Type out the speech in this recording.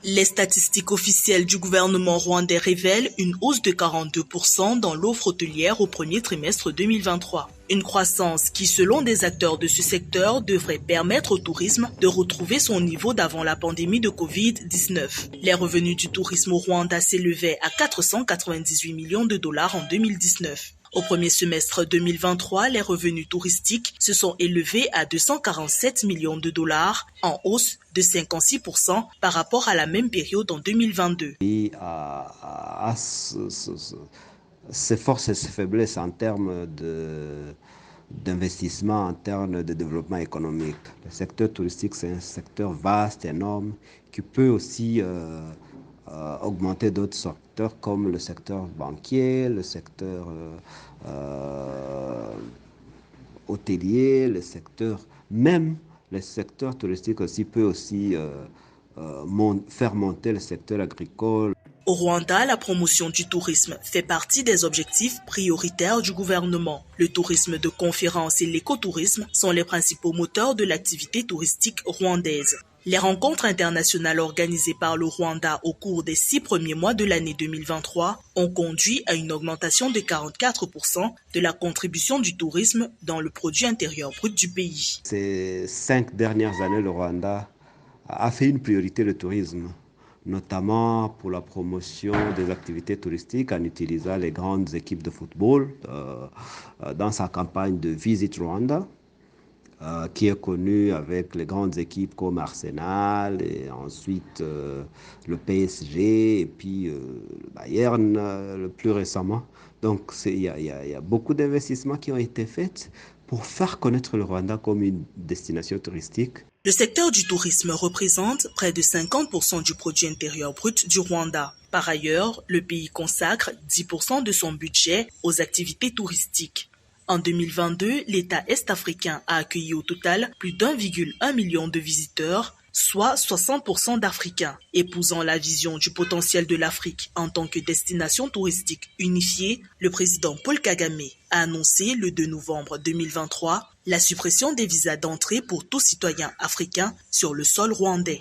Les statistiques officielles du gouvernement rwandais révèlent une hausse de 42% dans l'offre hôtelière au premier trimestre 2023. Une croissance qui, selon des acteurs de ce secteur, devrait permettre au tourisme de retrouver son niveau d'avant la pandémie de Covid-19. Les revenus du tourisme au Rwanda s'élevaient à 498 millions de dollars en 2019. Au premier semestre 2023, les revenus touristiques se sont élevés à 247 millions de dollars, en hausse de 56% par rapport à la même période en 2022. Et ses forces et ses faiblesses en termes d'investissement, en termes de développement économique. Le secteur touristique, c'est un secteur vaste, énorme, qui peut aussi augmenter d'autres secteurs comme le secteur banquier, le secteur hôtelier, même le secteur touristique aussi peut aussi faire monter le secteur agricole. Au Rwanda, la promotion du tourisme fait partie des objectifs prioritaires du gouvernement. Le tourisme de conférence et l'écotourisme sont les principaux moteurs de l'activité touristique rwandaise. Les rencontres internationales organisées par le Rwanda au cours des 6 premiers mois de l'année 2023 ont conduit à une augmentation de 44% de la contribution du tourisme dans le produit intérieur brut du pays. Ces 5 dernières années, le Rwanda a fait une priorité le tourisme, notamment pour la promotion des activités touristiques en utilisant les grandes équipes de football dans sa campagne de Visit Rwanda, qui est connue avec les grandes équipes comme Arsenal et ensuite le PSG et puis le Bayern le plus récemment. Donc il y a beaucoup d'investissements qui ont été faits pour faire connaître le Rwanda comme une destination touristique. Le secteur du tourisme représente près de 50% du produit intérieur brut du Rwanda. Par ailleurs, le pays consacre 10% de son budget aux activités touristiques. En 2022, l'État est-africain a accueilli au total plus d'1,1 million de visiteurs, soit 60% d'Africains. Épousant la vision du potentiel de l'Afrique en tant que destination touristique unifiée, le président Paul Kagame a annoncé le 2 novembre 2023 la suppression des visas d'entrée pour tout citoyen africain sur le sol rwandais.